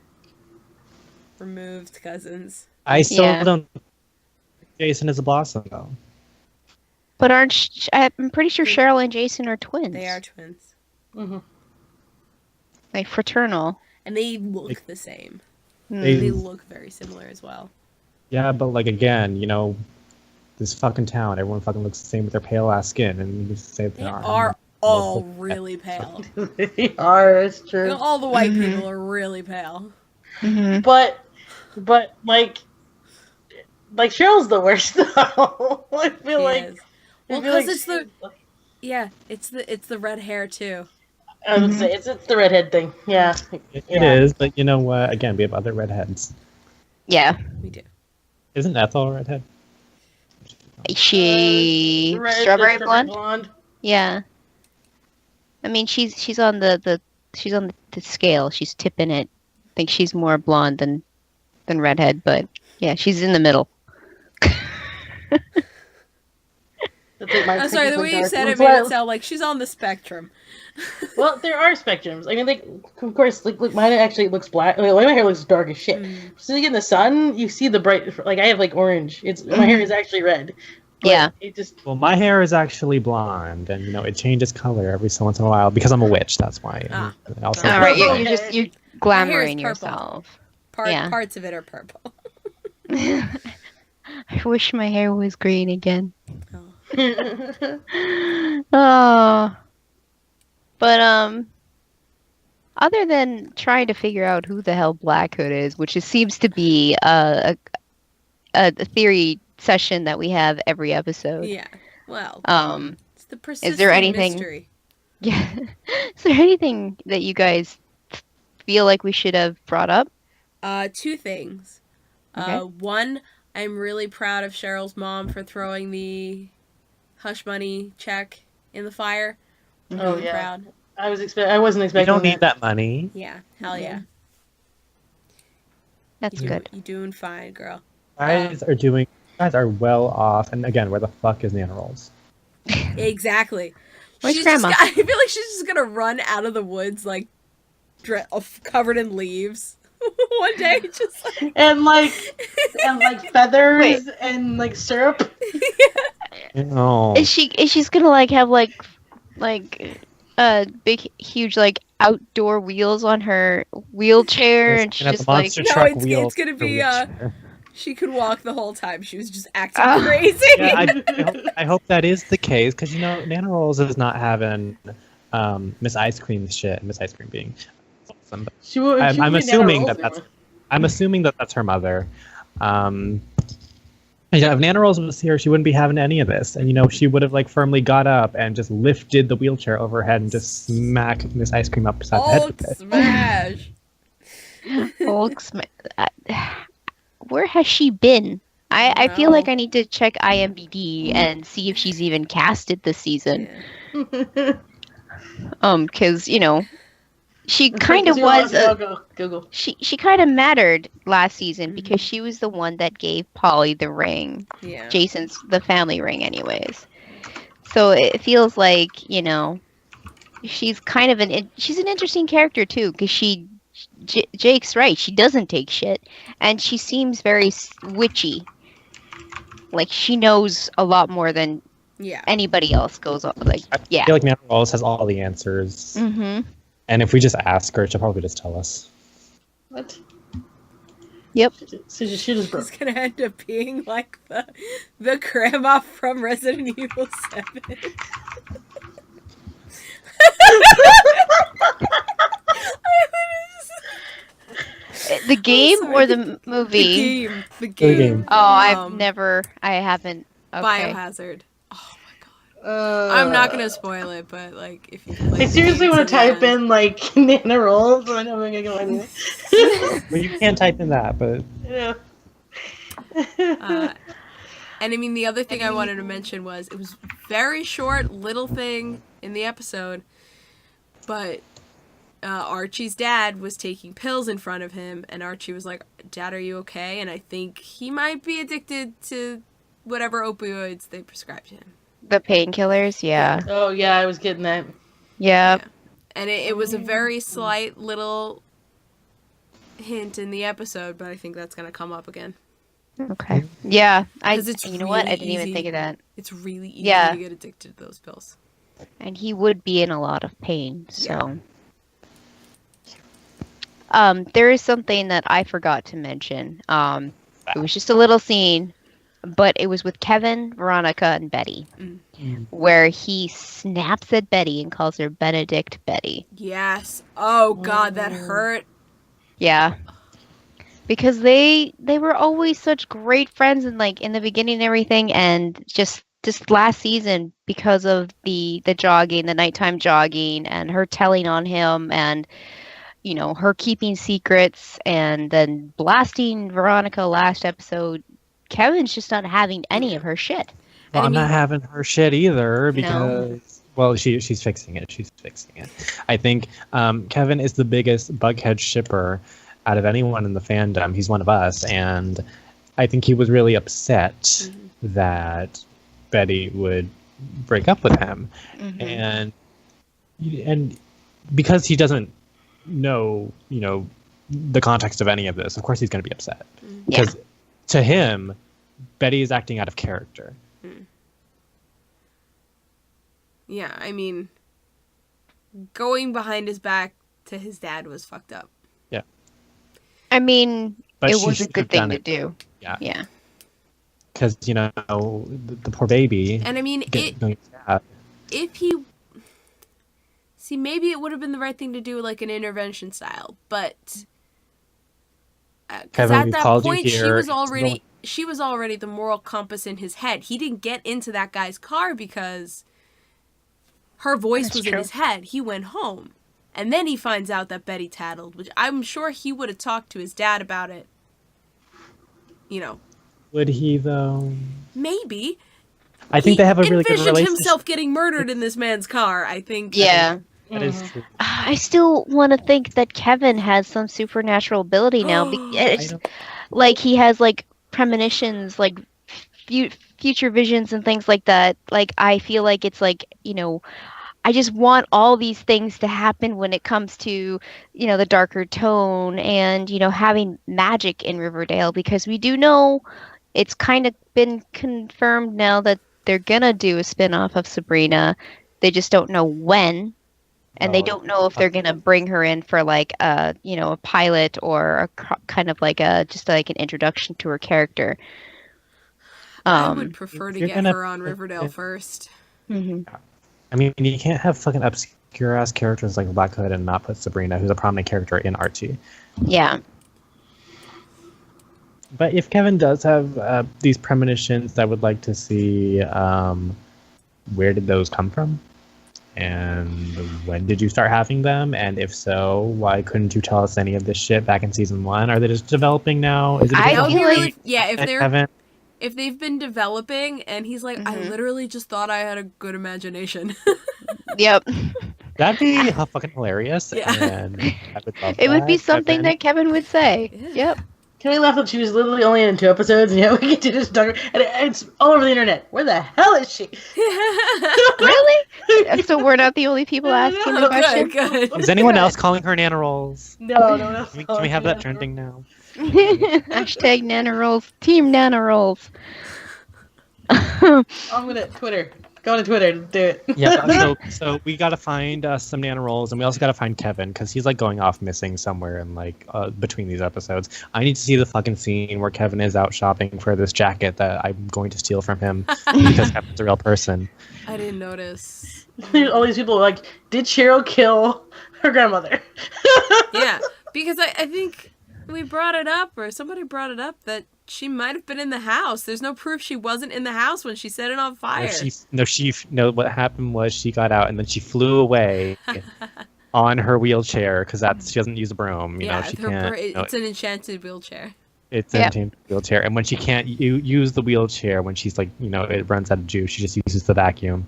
[SPEAKER 1] removed cousins.
[SPEAKER 3] I still don't think Jason is a Blossom, though.
[SPEAKER 2] But I'm pretty sure Cheryl and Jason are twins.
[SPEAKER 1] They are twins.
[SPEAKER 4] Mm-hmm.
[SPEAKER 2] Like fraternal.
[SPEAKER 1] And they look the same. They look very similar as well.
[SPEAKER 3] Yeah, but like again, you know, this fucking town, everyone fucking looks the same with their pale ass skin, and you say
[SPEAKER 1] They are all really pale.
[SPEAKER 4] They are. It's true.
[SPEAKER 1] All the white people are really pale.
[SPEAKER 2] Mm-hmm.
[SPEAKER 4] But like Cheryl's the worst though. I feel
[SPEAKER 1] She
[SPEAKER 4] like.
[SPEAKER 1] is. Well, because it's the red hair too.
[SPEAKER 4] I would say it's the redhead thing. Yeah.
[SPEAKER 3] It is, but you know what? Again, we have other redheads.
[SPEAKER 2] Yeah.
[SPEAKER 1] We do.
[SPEAKER 3] Isn't Ethel a redhead?
[SPEAKER 2] She strawberry blonde? Yeah. I mean, she's on the scale. She's tipping it. I think she's more blonde than redhead, but yeah, she's in the middle.
[SPEAKER 1] I'm sorry, the way you said it made it sound like she's on the spectrum.
[SPEAKER 4] Well, there are spectrums. I mean, like, of course, like mine actually looks black. Like, my hair looks dark as shit. So, like, in the sun, you see the bright. Like, I have like orange. My hair is actually red.
[SPEAKER 2] Yeah.
[SPEAKER 4] It just.
[SPEAKER 3] Well, my hair is actually blonde, and you know it changes color every so once in a while because I'm a witch. That's why. Also,
[SPEAKER 2] all right, you're
[SPEAKER 1] My hair is
[SPEAKER 2] glamoring
[SPEAKER 1] purple.
[SPEAKER 2] yourself.
[SPEAKER 1] Parts of it are purple.
[SPEAKER 2] I wish my hair was green again.
[SPEAKER 1] Oh.
[SPEAKER 2] Oh. But other than trying to figure out who the hell Black Hood is, which seems to be a theory session that we have every episode.
[SPEAKER 1] Yeah. Well. It's the persistent
[SPEAKER 2] is there anything?
[SPEAKER 1] Mystery.
[SPEAKER 2] Yeah. Is there anything that you guys feel like we should have brought up?
[SPEAKER 1] Two things.
[SPEAKER 2] Okay.
[SPEAKER 1] One, I'm really proud of Cheryl's mom for throwing the hush money check in the fire. I'm really proud.
[SPEAKER 4] I wasn't expecting.
[SPEAKER 3] You don't need that money.
[SPEAKER 1] Yeah, hell yeah.
[SPEAKER 2] That's good.
[SPEAKER 1] You're doing fine, girl.
[SPEAKER 3] Guys are well off, and again, where the fuck is Nana Rolls?
[SPEAKER 1] Exactly.
[SPEAKER 2] Where's Grandma?
[SPEAKER 1] I feel like she's just gonna run out of the woods like covered in leaves one day, just like
[SPEAKER 4] and feathers and like syrup.
[SPEAKER 3] No.
[SPEAKER 2] Is she's gonna like have like big huge like outdoor wheels on her wheelchair, and she's just like
[SPEAKER 1] it's gonna be she could walk the whole time. She was just acting crazy.
[SPEAKER 3] Yeah, I hope that is the case, because you know Nana Rolls is not having Miss Ice Cream shit. Miss Ice Cream being awesome. I'm assuming that that's her mother. Yeah, if Nana Rolls was here, she wouldn't be having any of this, and you know she would have like firmly got up and just lifted the wheelchair over her head and just smacked Miss Ice Cream upside the head with it.
[SPEAKER 1] Smash!
[SPEAKER 2] Hulk smash! Where has she been? I feel like I need to check IMDb and see if she's even casted this season.
[SPEAKER 1] Yeah.
[SPEAKER 2] Because you know, she kind of was.
[SPEAKER 4] Google.
[SPEAKER 2] She kind of mattered last season because she was the one that gave Polly the ring.
[SPEAKER 1] Yeah.
[SPEAKER 2] Jason's the family ring, anyways. So it feels like, you know, she's kind of she's an interesting character too, because Jake's right. She doesn't take shit, and she seems very witchy. Like she knows a lot more than anybody else goes on. Like,
[SPEAKER 3] I feel like Nana Rolls has all the answers.
[SPEAKER 2] Mm-hmm.
[SPEAKER 3] And if we just ask her, she'll probably just tell us.
[SPEAKER 4] What?
[SPEAKER 2] Yep.
[SPEAKER 4] So she just broke.
[SPEAKER 1] She's gonna end up being like the grandma from Resident Evil 7.
[SPEAKER 2] The game or the movie?
[SPEAKER 1] The game.
[SPEAKER 2] Oh, I haven't. Okay.
[SPEAKER 1] Biohazard. Oh my god. I'm not gonna spoil it, but like if you
[SPEAKER 4] I seriously want to type in like Nana Rolls. I know I'm gonna get my
[SPEAKER 3] Well, you can't type in that, but
[SPEAKER 4] yeah.
[SPEAKER 1] And I mean, the other thing I wanted to mention was it was very short, little thing in the episode, but Archie's dad was taking pills in front of him, and Archie was like, "Dad, are you okay?" And I think he might be addicted to whatever opioids they prescribed him.
[SPEAKER 2] The painkillers, yeah.
[SPEAKER 4] Oh yeah, I was getting that.
[SPEAKER 2] Yeah.
[SPEAKER 1] And it was a very slight little hint in the episode, but I think that's gonna come up again.
[SPEAKER 2] Okay. Yeah,
[SPEAKER 1] you
[SPEAKER 2] know what? I didn't even think of that.
[SPEAKER 1] It's really easy to get addicted to those pills.
[SPEAKER 2] And he would be in a lot of pain, so. There is something that I forgot to mention. It was just a little scene, but it was with Kevin, Veronica, and Betty, where he snaps at Betty and calls her Benedict Betty.
[SPEAKER 1] Yes. Oh God, that hurt.
[SPEAKER 2] Yeah. Because they were always such great friends and like in the beginning and everything, and just this last season because of the jogging, the nighttime jogging, and her telling on him, and you know, her keeping secrets, and then blasting Veronica last episode. Kevin's just not having any of her shit.
[SPEAKER 3] Well,
[SPEAKER 1] And I
[SPEAKER 3] I'm not
[SPEAKER 1] mean-
[SPEAKER 3] having her shit either because, well, she's fixing it. She's fixing it. I think Kevin is the biggest Bughead shipper out of anyone in the fandom. He's one of us, and I think he was really upset that Betty would break up with him, and because he doesn't know, you know, the context of any of this, of course he's going to be upset because to him, Betty is acting out of character.
[SPEAKER 1] Yeah, I mean, going behind his back to his dad was fucked up.
[SPEAKER 3] Yeah.
[SPEAKER 2] I mean,
[SPEAKER 3] But
[SPEAKER 2] it
[SPEAKER 3] she
[SPEAKER 2] was a
[SPEAKER 3] should
[SPEAKER 2] good
[SPEAKER 3] have
[SPEAKER 2] thing
[SPEAKER 3] done
[SPEAKER 2] to
[SPEAKER 3] it.
[SPEAKER 2] do.
[SPEAKER 3] Yeah.
[SPEAKER 2] Yeah.
[SPEAKER 3] Because, you know, the poor baby.
[SPEAKER 1] And I mean, if he... See, maybe it would have been the right thing to do, like an intervention style, but... Because
[SPEAKER 3] Kevin,
[SPEAKER 1] at
[SPEAKER 3] we
[SPEAKER 1] that
[SPEAKER 3] called you
[SPEAKER 1] point,
[SPEAKER 3] here.
[SPEAKER 1] she was already the moral compass in his head. He didn't get into that guy's car because her voice
[SPEAKER 2] That's
[SPEAKER 1] was in
[SPEAKER 2] true.
[SPEAKER 1] his head. He went home. And then he finds out that Betty tattled, which I'm sure he would have talked to his dad about it. You know,
[SPEAKER 3] Would he, though?
[SPEAKER 1] maybe.
[SPEAKER 3] I think they have a really good
[SPEAKER 1] envisioned
[SPEAKER 3] relationship.
[SPEAKER 1] himself getting murdered in this man's car, I think.
[SPEAKER 2] Yeah.
[SPEAKER 3] That is true.
[SPEAKER 2] I still want to think that Kevin has some supernatural ability now. It's like he has like premonitions, like future visions and things like that. Like I feel like it's like, you know, I just want all these things to happen when it comes to, you know, the darker tone and, you know, having magic in Riverdale, because we do know it's kind of been confirmed now that they're gonna do a spin-off of Sabrina. They just don't know when. And they don't know if they're gonna bring her in for like a, you know, a pilot or a kind of like a just like an introduction to her character.
[SPEAKER 1] I would prefer to
[SPEAKER 3] you're
[SPEAKER 1] get
[SPEAKER 3] gonna
[SPEAKER 1] her on
[SPEAKER 3] put
[SPEAKER 1] Riverdale
[SPEAKER 3] it-
[SPEAKER 1] first.
[SPEAKER 3] I mean, you can't have fucking obscure ass characters like Black Hood and not put Sabrina, who's a prominent character in Archie.
[SPEAKER 2] Yeah.
[SPEAKER 3] But if Kevin does have these premonitions, I would like to see where did those come from? And when did you start having them? And if so, why couldn't you tell us any of this shit back in season 1? Are they just developing now? Is it
[SPEAKER 2] I
[SPEAKER 1] That would be
[SPEAKER 2] feel
[SPEAKER 1] really,
[SPEAKER 2] like-
[SPEAKER 1] yeah,
[SPEAKER 3] and Kevin?
[SPEAKER 1] if they've been developing and he's like, I literally just thought I had a good imagination.
[SPEAKER 2] Yep.
[SPEAKER 3] That'd be fucking hilarious.
[SPEAKER 1] Yeah.
[SPEAKER 3] And I would love
[SPEAKER 2] It would be something
[SPEAKER 3] Kevin.
[SPEAKER 2] that Kevin would say.
[SPEAKER 1] Yeah.
[SPEAKER 2] Yep.
[SPEAKER 4] Can we laugh that she was literally only in 2 episodes, and yet we get to just talk, and it's all over the internet. Where the hell is she?
[SPEAKER 2] Really? So we're not the only people asking the
[SPEAKER 1] Oh,
[SPEAKER 2] question?
[SPEAKER 1] good, good.
[SPEAKER 3] Is anyone else calling her Nana Rolls?
[SPEAKER 4] No, no one else.
[SPEAKER 3] Can we have that trending now?
[SPEAKER 2] Hashtag Nana Rolls. Team Nana Rolls.
[SPEAKER 4] I'm gonna Twitter. Go to Twitter. Do it.
[SPEAKER 3] Yeah, so we gotta find some Nana Rolls, and we also gotta find Kevin, because he's like going off missing somewhere in like between these episodes. I need to see the fucking scene where Kevin is out shopping for this jacket that I'm going to steal from him because Kevin's a real person.
[SPEAKER 1] I didn't notice.
[SPEAKER 4] There's all these people like, did Cheryl kill her grandmother?
[SPEAKER 1] Yeah, because I think we brought it up, or somebody brought it up, that she might have been in the house. There's no proof she wasn't in the house when she set it on fire.
[SPEAKER 3] What happened was she got out and then she flew away on her wheelchair because she doesn't use a broom. You know, she can't.
[SPEAKER 1] It's an enchanted wheelchair.
[SPEAKER 3] It's an empty wheelchair, and when she can't use the wheelchair, when she's like, you know, it runs out of juice, she just uses the vacuum.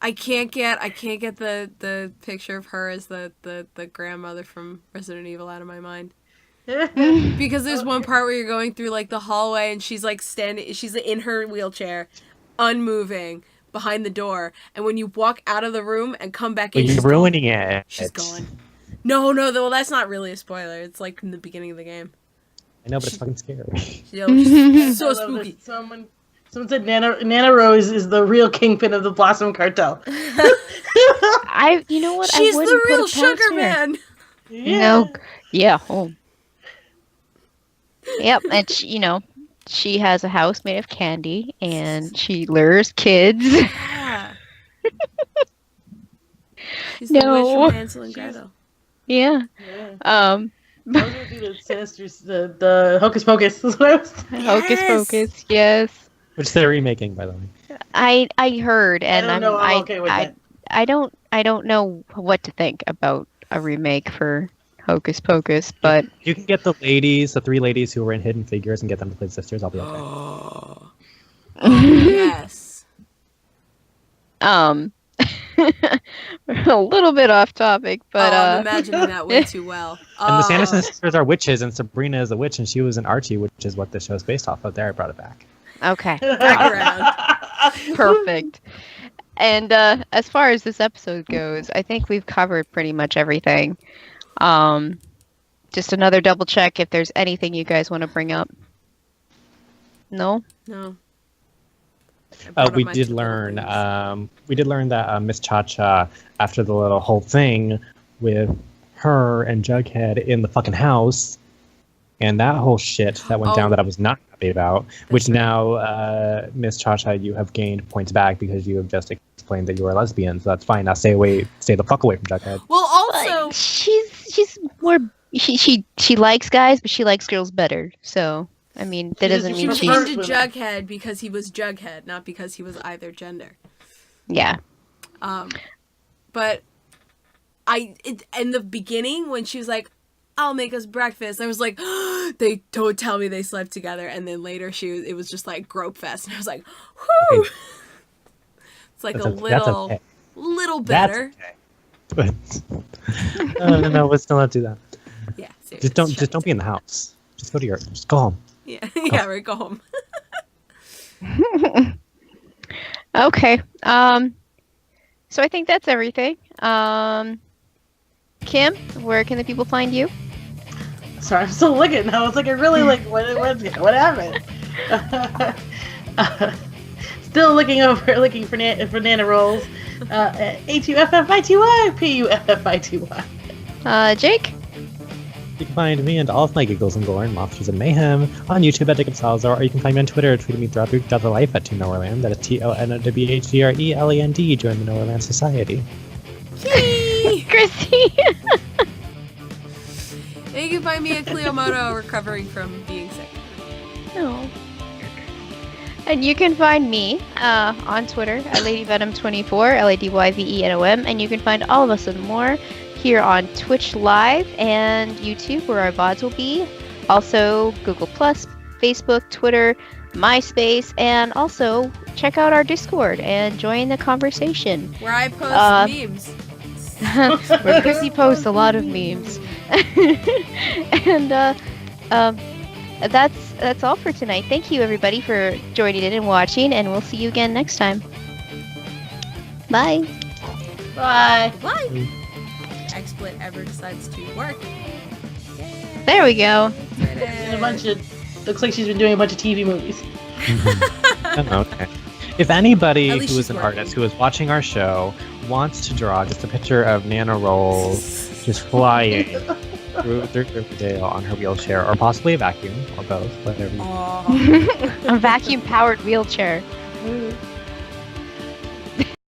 [SPEAKER 1] I can't get the picture of her as the grandmother from Resident Evil out of my mind. Because there's one part where you're going through like the hallway and she's like she's in her wheelchair, unmoving behind the door, and when you walk out of the room and come back in,
[SPEAKER 3] You're ruining it.
[SPEAKER 1] She's gone. No, well, that's not really a spoiler. It's like in the beginning of the game.
[SPEAKER 3] I know, but it's fucking scary.
[SPEAKER 1] You know, so
[SPEAKER 4] I love that
[SPEAKER 1] spooky.
[SPEAKER 4] Someone said Nana Rose is the real kingpin of the Blossom Cartel.
[SPEAKER 2] You know what?
[SPEAKER 1] She's
[SPEAKER 2] I
[SPEAKER 1] the
[SPEAKER 2] wouldn't
[SPEAKER 1] real
[SPEAKER 2] put it past
[SPEAKER 1] sugar
[SPEAKER 2] her.
[SPEAKER 1] man.
[SPEAKER 2] No. Yeah. Oh. Yep. And she has a house made of candy, and she lures kids.
[SPEAKER 1] Yeah. She's the witch
[SPEAKER 2] No.
[SPEAKER 1] from Hansel and Gretel.
[SPEAKER 2] Yeah.
[SPEAKER 4] Yeah.
[SPEAKER 2] Um.
[SPEAKER 4] I was gonna do the Sinister, the Hocus Pocus. That's what I was thinking.
[SPEAKER 2] Hocus Pocus. Yes.
[SPEAKER 3] Which they're remaking, by the way.
[SPEAKER 2] I heard, and
[SPEAKER 4] I don't know. I'm okay with that.
[SPEAKER 2] I don't know what to think about a remake for Hocus Pocus, but
[SPEAKER 3] You can get the 3 ladies who were in Hidden Figures and get them to play the sisters. I'll be okay.
[SPEAKER 1] Oh. Yes.
[SPEAKER 2] a little bit off topic, but
[SPEAKER 1] I'm imagining that way too well.
[SPEAKER 3] And the Sanderson sisters are witches, and Sabrina is a witch, and she was in Archie, which is what the show's based off of. There, I brought it back.
[SPEAKER 2] Okay,
[SPEAKER 1] Back around.
[SPEAKER 2] perfect. And as far as this episode goes, I think we've covered pretty much everything. Just another double check if there's anything you guys want to bring up. No?
[SPEAKER 1] No.
[SPEAKER 3] We did learn that Miss Cha-Cha, after the little whole thing with her and Jughead in the fucking house, and that whole shit that went down that I was not happy about, which now, Miss Cha-Cha, you have gained points back because you have just explained that you are a lesbian, so that's fine. Now stay the fuck away from Jughead.
[SPEAKER 1] Well, also...
[SPEAKER 2] She's more... She likes guys, but she likes girls better, so... I mean, that doesn't mean
[SPEAKER 1] she was into Jughead because he was Jughead, not because he was either gender.
[SPEAKER 2] Yeah.
[SPEAKER 1] But in the beginning, when she was like, "I'll make us breakfast," I was like, "They don't tell me they slept together." And then later, it was just like grope fest, and I was like, "Whoo!"
[SPEAKER 3] Okay.
[SPEAKER 1] It's like
[SPEAKER 3] That's okay.
[SPEAKER 1] little better.
[SPEAKER 3] That's okay. But no, let's still not do that.
[SPEAKER 1] Yeah.
[SPEAKER 3] Just don't be in the house. Just go home.
[SPEAKER 1] Yeah, yeah, right. Go home.
[SPEAKER 2] Okay. So I think that's everything. Kim, where can the people find you?
[SPEAKER 4] Sorry, I'm still looking. I was like, I really like what happened. Still looking for Nana rolls. A2FFI2Y, PUFFI2Y.
[SPEAKER 2] Jake?
[SPEAKER 3] You can find me and all of my giggles and gore and monsters and mayhem on YouTube at Jacob Salazar, or you can find me on Twitter, tweeting me throughout the life at TNowerland. That is TONWHDRELAND. Join the Nowerland Society.
[SPEAKER 1] Yay!
[SPEAKER 2] Chrissy!
[SPEAKER 1] And you can find me at Cleomoto, recovering from being sick.
[SPEAKER 2] No. And you can find me on Twitter at LadyVenom24, LADYVENOM, and you can find all of us and more here on Twitch Live and YouTube, where our VODs will be. Also, Google+, Facebook, Twitter, MySpace, and also check out our Discord and join the conversation.
[SPEAKER 1] Where I post memes.
[SPEAKER 2] Where Chrissy posts a lot of memes. And that's all for tonight. Thank you, everybody, for joining in and watching, and we'll see you again next time. Bye.
[SPEAKER 4] Bye.
[SPEAKER 1] Bye. XSplit ever decides to work. Yay.
[SPEAKER 2] There we go.
[SPEAKER 4] Looks like she's been doing a bunch of TV movies.
[SPEAKER 3] Okay. If anybody
[SPEAKER 1] At
[SPEAKER 3] who
[SPEAKER 1] least
[SPEAKER 3] is
[SPEAKER 1] she's
[SPEAKER 3] an
[SPEAKER 1] working.
[SPEAKER 3] artist who is watching our show wants to draw just a picture of Nana Rolls just flying through Riverdale on her wheelchair, or possibly a vacuum, or both, whatever.
[SPEAKER 1] Aww.
[SPEAKER 2] A vacuum-powered wheelchair.
[SPEAKER 4] Ooh.